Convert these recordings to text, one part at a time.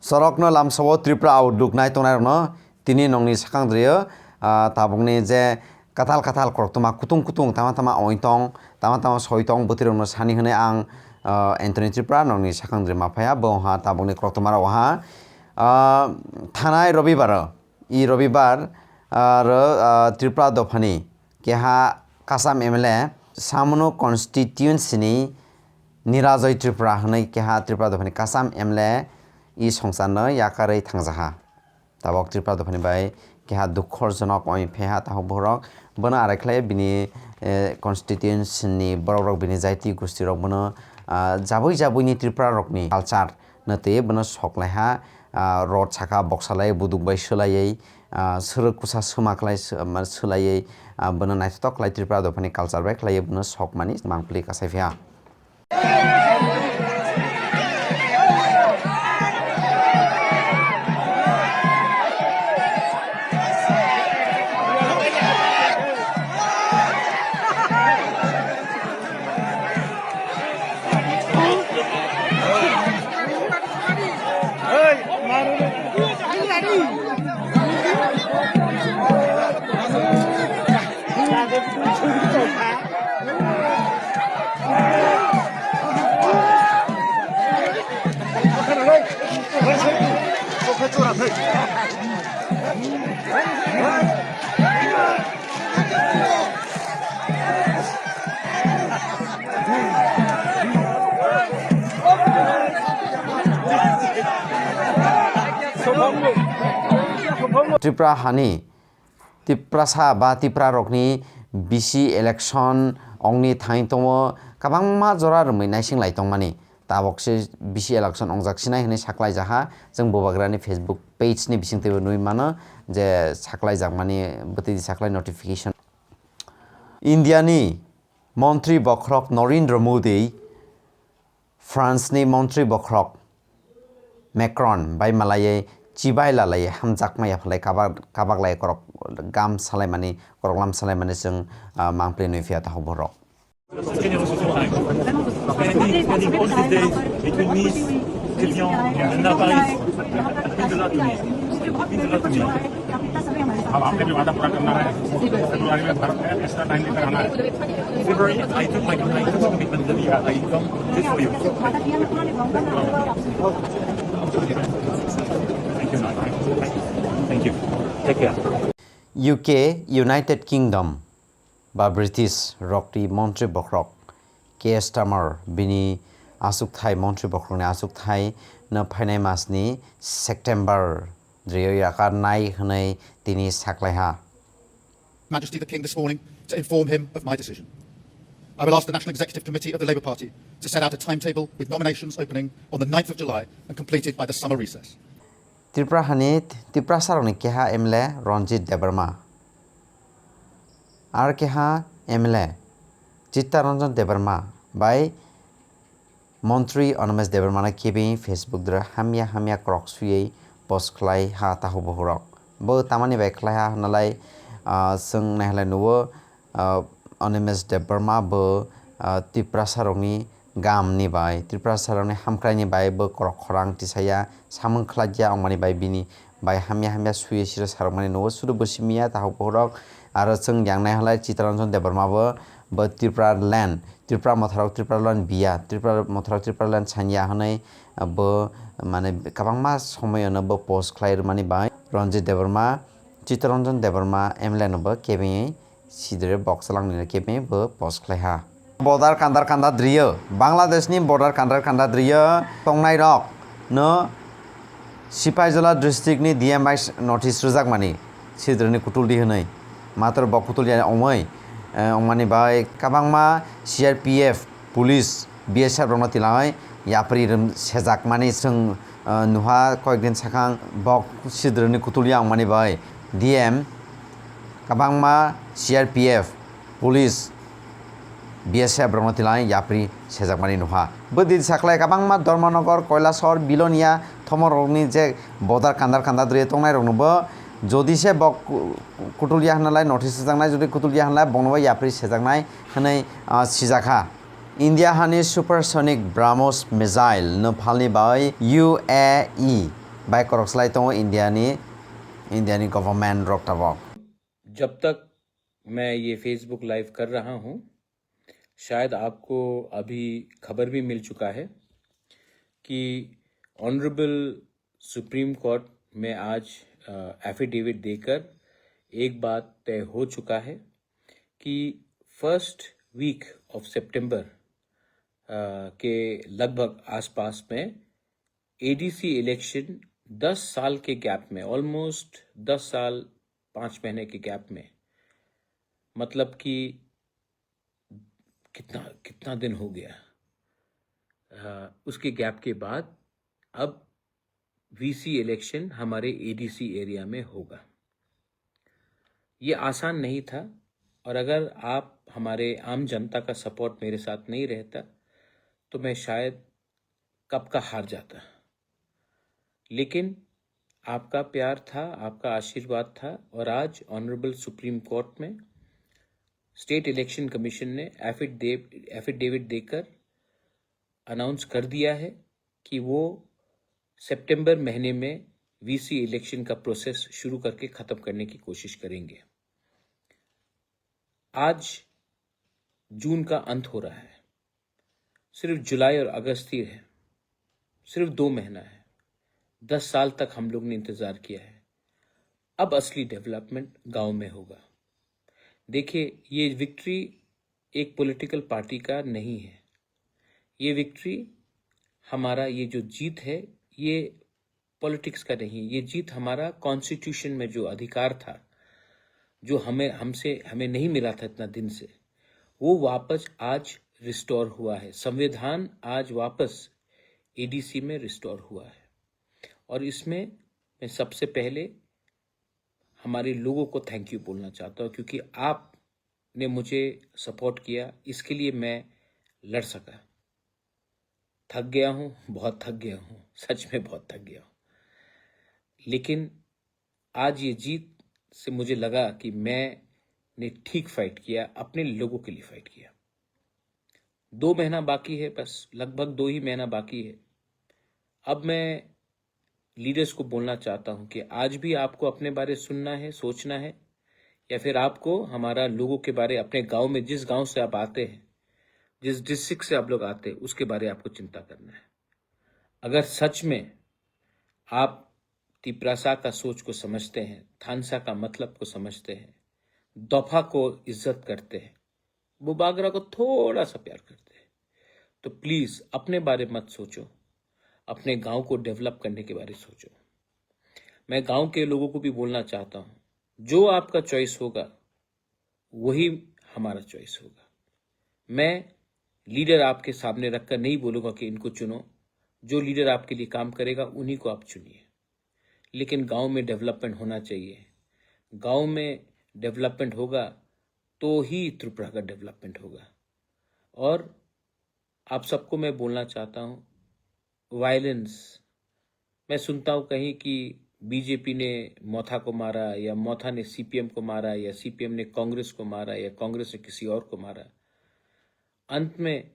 sorokno lamsawo Tripura outlook nai tongnai tini nongni sakangdriyo tabungni je katal koroktomma kutung tama ointong tama soitong botirokno sani hwnwi ang Anthony Tripura nongni sakangdri maphaia boha tabungni koroktomma roha thanai robibar robibar Tripura dophani keha Kasam MLA Samono constituency ni Nirajoy Tripura hwnwi keha Tripura dophani Kasam MLA songsarno yakarei thangjaha tabok Tripura dophani bai keha dukhorjonok oi pheha taho borok bono arakhlai bini constituency ni borok bini jaiti gosti rok bono jabui ni Tripura rokni culture natui bono soklaiha rod saka boksalai buduk bai swlaiei srok kusa sumaklai swlaiei bono naithotok klai Tripura dophani culture bai khlaiei bono sokmani mangpli kasaifia Tripura hani Tripura sa ba Tripura rokni bisi election ongni thain tongo kabangma jora rwmui naisinglai tongmani tabokse bisi election ongjak sinai hwnwi saklai jaha jeng bobagrani Facebook page ni bisingtwi nui mano je saklai jakmani bwtui saklai notification India ni Montri Bokrok Narendra Modi France ni Montri Bokrok Macron bai malai chibai lalai hamjakmai aphlai kabaklai korok gam salaimani koroklam salaimani jeng mangpli nui phia taho borok अब आपने भी वादा पूरा करना है February में भारत में extra time लेकर आना है February I took my commitment that I come this for you thank you take care UK United Kingdom ba British Rockri Montri Bokrok Keir Starmer bini asuk thai Montri Bokrok ni asuk thai na phainai mas ni September driyo yakar nai hnai tini saklaiha Majesty the King this morning to inform him of my decision. I will ask the National Executive Committee of the Labour Party to set out a timetable with nominations opening on the 9th of July and completed by the summer recess. Tripura hani Tripura saroni keha MLA Ranjit Debarma ar keha MLA Chittaranjan Debarma bai Montri Onomes Debarma na kebi Facebook dra hamya krok suyei post khlai ha taho bohrok bo tamani bai khlai ha nalai sung nahlai nuwo Onomes Debarma bo Tripura saroni gam ni bai Tripura saroni hamkrai ni bai bo krok khorang tisaya samung khlajya ongmani bai bini bai hamya suye sira sarmani nuwo sudu bosimia taho bohrok aro sung yang nahlai Chittaranjan Debarma bo Tripura land Tripura Motharok Tripura land biya Tripura Motharok Tripura land sanya hanai bo mane kabangma somoyono bo post khlai mani bai Ranjit Debarma Chittaranjan Debarma MLA no bo kebe sidre boxalang ni kebe bo post khlai ha border kandar driyo Bangladesh ni border kandar driyo tongnai rok no Sipaijala district ni DMI notice rujak mani sidre ni kutuldi hnai matar bo kutuldi omoi ongmani bai kabangma CRPF police BSF rokno tilai yapri sejak mani sung nuha koikdin sakang bok sidroni kutulia ongmani bai DM kabangma CRPF police BSF rokno tilai yapri sejak mani nuha bodi saklai kabangma Dharmanagor Koilashor Bilonia thomorokni je border kandar dre tongnai rokno bo jodi se bok kutulia hanalai notice jangnai jodi kutulia hanalai bongno yapri sejaknai hanai sijakha India hani supersonic BrahMos missile no phalni bai UAE बाय करक्सलाई तो इंडियानी government rock तबक जब तक मैं ये Facebook live कर रहा हूँ, शायद आपको अभी खबर भी मिल चुका है कि ऑनरेबल सुप्रीम कोर्ट में आज एफिडेविट देकर एक बात तय हो चुका है कि फर्स्ट वीक ऑफ सितंबर के लगभग आसपास में एडीसी इलेक्शन 10 साल के गैप में, ऑलमोस्ट 10 साल 5 महीने के गैप में, मतलब कि कितना दिन हो गया, उसके गैप के बाद अब वीसी इलेक्शन हमारे एडीसी एरिया में होगा। ये आसान नहीं था, और अगर आप हमारे आम जनता का सपोर्ट मेरे साथ नहीं रहता तो मैं शायद कब का हार जाता। लेकिन आपका प्यार था, आपका आशीर्वाद था, और आज ऑनरेबल सुप्रीम कोर्ट में स्टेट इलेक्शन कमीशन ने एफिडेविट देकर अनाउंस कर दिया है कि वो सितंबर महीने में वीसी इलेक्शन का प्रोसेस शुरू करके ख़त्म करने की कोशिश करेंगे। आज जून का अंत हो रहा है, सिर्फ जुलाई और अगस्त ही है, सिर्फ 2 महीना है। 10 साल तक हम लोग ने इंतज़ार किया है। अब असली डेवलपमेंट गांव में होगा। देखिए, ये विक्ट्री एक पॉलिटिकल पार्टी का नहीं है। ये विक्ट्री, हमारा ये जो जीत है, ये पॉलिटिक्स का नहीं है। ये जीत हमारा कॉन्स्टिट्यूशन में जो अधिकार था, जो हमें नहीं मिला था इतना दिन से, वो वापस आज रिस्टोर हुआ है। संविधान आज वापस एडीसी में रिस्टोर हुआ है, और इसमें मैं सबसे पहले हमारे लोगों को थैंक यू बोलना चाहता हूँ, क्योंकि आपने मुझे सपोर्ट किया, इसके लिए मैं लड़ सका। थक गया हूँ, बहुत थक गया हूँ, सच में बहुत थक गया हूँ, लेकिन आज ये जीत से मुझे लगा कि मैंने ठीक फाइट किया, अपने लोगों के लिए फाइट किया। 2 महीना बाकी है, बस लगभग 2 ही महीना बाकी है। अब मैं लीडर्स को बोलना चाहता हूं कि आज भी आपको अपने बारे सुनना है, सोचना है, या फिर आपको हमारा लोगों के बारे, अपने गांव में, जिस गांव से आप आते हैं, जिस डिस्ट्रिक्ट से आप लोग आते हैं, उसके बारे आपको चिंता करना है। अगर सच में आप तिप्रासा का सोच को समझते हैं, थानसा का मतलब को समझते हैं, दफा को इज्जत करते हैं, बुबागरा को थोड़ा सा प्यार करते हैं, तो प्लीज अपने बारे मत सोचो, अपने गांव को डेवलप करने के बारे सोचो। मैं गांव के लोगों को भी बोलना चाहता हूं, जो आपका चॉइस होगा वही हमारा चॉइस होगा। मैं लीडर आपके सामने रखकर नहीं बोलूंगा कि इनको चुनो। जो लीडर आपके लिए काम करेगा उन्हीं को आप चुनिए, लेकिन गांव में डेवलपमेंट होना चाहिए। गांव में डेवलपमेंट होगा तो ही त्रिपुरा का डेवलपमेंट होगा। और आप सबको मैं बोलना चाहता हूं, वायलेंस, मैं सुनता हूं कहीं कि बीजेपी ने मोथा को मारा, या मोथा ने सीपीएम को मारा, या सीपीएम ने कांग्रेस को मारा, या कांग्रेस ने किसी और को मारा। अंत में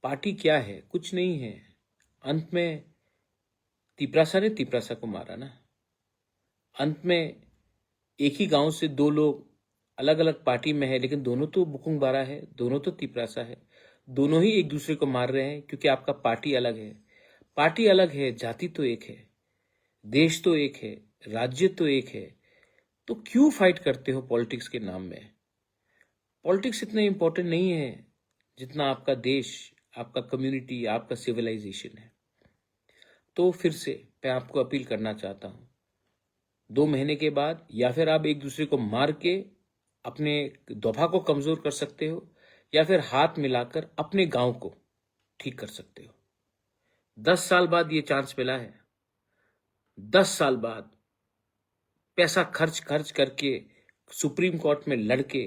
पार्टी क्या है? कुछ नहीं है। अंत में तिप्रासा ने तिप्रासा को मारा ना। अंत में एक ही गांव से 2 लोग अलग अलग पार्टी में है, लेकिन दोनों तो बुकुंग बारा है, दोनों तो तिप्रासा है, दोनों ही एक दूसरे को मार रहे हैं, क्योंकि आपका पार्टी अलग है। पार्टी अलग है, जाति तो एक है, देश तो एक है, राज्य तो एक है, तो क्यों फाइट करते हो पॉलिटिक्स के नाम में? पॉलिटिक्स इतना इंपॉर्टेंट नहीं है जितना आपका देश, आपका कम्युनिटी, आपका सिविलाइजेशन है। तो फिर से मैं आपको अपील करना चाहता हूं, 2 महीने के बाद या फिर आप एक दूसरे को मार के अपने दफा को कमजोर कर सकते हो, या फिर हाथ मिलाकर अपने गांव को ठीक कर सकते हो। 10 साल बाद ये चांस मिला है। 10 साल बाद पैसा खर्च करके सुप्रीम कोर्ट में लड़के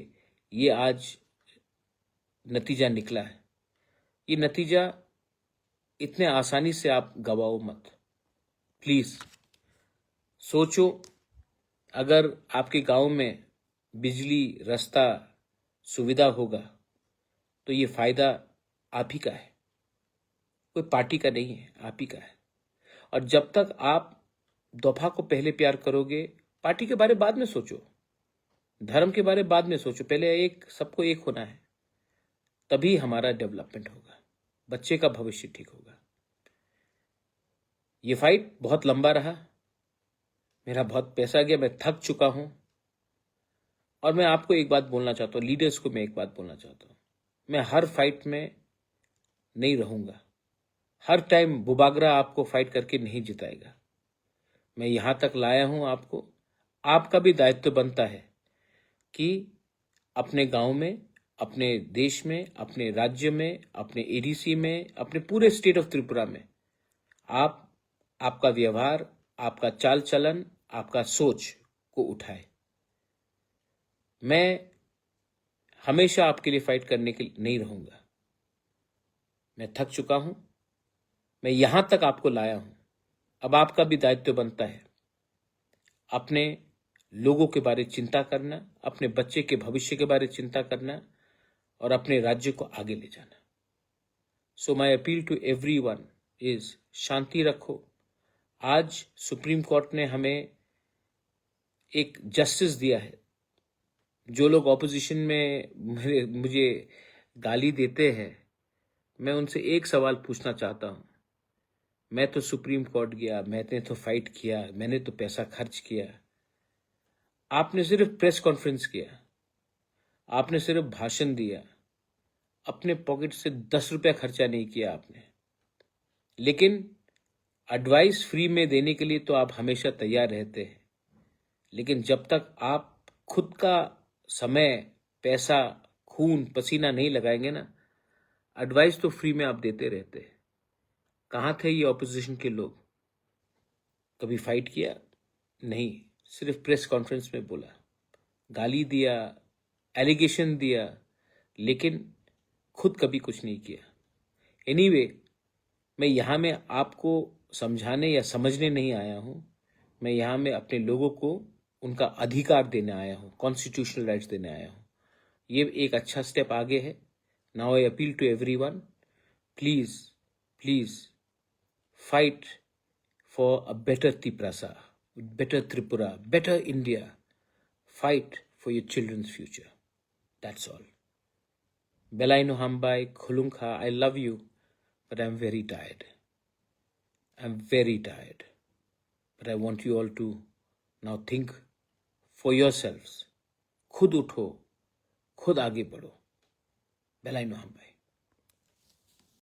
ये आज नतीजा निकला है। ये नतीजा इतने आसानी से आप गवाओ मत। प्लीज सोचो, अगर आपके गांव में बिजली, रास्ता, सुविधा होगा तो ये फायदा आप ही का है, कोई पार्टी का नहीं है, आप ही का है। और जब तक आप दफा को पहले प्यार करोगे, पार्टी के बारे बाद में सोचो, धर्म के बारे बाद में सोचो, पहले एक सबको एक होना है, तभी हमारा डेवलपमेंट होगा, बच्चे का भविष्य ठीक होगा। ये फाइट बहुत लंबा रहा, मेरा बहुत पैसा गया, मैं थक चुका हूं। और मैं आपको एक बात बोलना चाहता हूं, लीडर्स को मैं एक बात बोलना चाहता हूं, मैं हर फाइट में नहीं रहूंगा, हर टाइम बुबागरा आपको फाइट करके नहीं जिताएगा। मैं यहां तक लाया हूं आपको, आपका भी दायित्व बनता है कि अपने गांव में, अपने देश में, अपने राज्य में, अपने एडीसी में, अपने पूरे स्टेट ऑफ त्रिपुरा में आपका व्यवहार, आपका चाल चलन, आपका सोच को उठाए। मैं हमेशा आपके लिए फाइट करने के लिए नहीं रहूंगा, मैं थक चुका हूं, मैं यहां तक आपको लाया हूं। अब आपका भी दायित्व बनता है अपने लोगों के बारे चिंता करना, अपने बच्चे के भविष्य के बारे चिंता करना और अपने राज्य को आगे ले जाना। So my appeal to everyone is शांति रखो। आज सुप्रीम कोर्ट ने हमें एक जस्टिस दिया है। जो लोग ऑपोजिशन में मुझे गाली देते हैं, मैं उनसे एक सवाल पूछना चाहता हूं। मैं तो सुप्रीम कोर्ट गया, मैंने तो फाइट किया, मैंने तो पैसा खर्च किया, आपने सिर्फ प्रेस कॉन्फ्रेंस किया, आपने सिर्फ भाषण दिया, अपने पॉकेट से 10 रुपया खर्चा नहीं किया आपने। लेकिन एडवाइस फ्री में देने के लिए तो आप हमेशा तैयार रहते हैं, लेकिन जब तक आप खुद का समय, पैसा, खून, पसीना नहीं लगाएंगे ना, एडवाइस तो फ्री में आप देते रहते हैं। कहाँ थे ये ऑपोजिशन के लोग? कभी फाइट किया? नहीं, सिर्फ प्रेस कॉन्फ्रेंस में बोला, गाली दिया, एलिगेशन दिया, लेकिन खुद कभी कुछ नहीं किया। एनीवे, मैं यहाँ में आपको समझाने या समझने नहीं आया हूँ, मैं यहाँ में अपने लोगों को उनका अधिकार देने आया हूँ, कॉन्स्टिट्यूशनल राइट्स देने आया हूँ। ये एक अच्छा स्टेप आगे है। Now I appeal to everyone, please please fight for a better Tiprasa, better Tripura, better India. Fight for your children's future. That's all. Belaino Hambai, Khulunkha, I love you, but I'm very tired. I'm very tired. But I want you all to now think for yourselves. खुद उठो, खुद आगे बढ़ो. Belaino Hambai.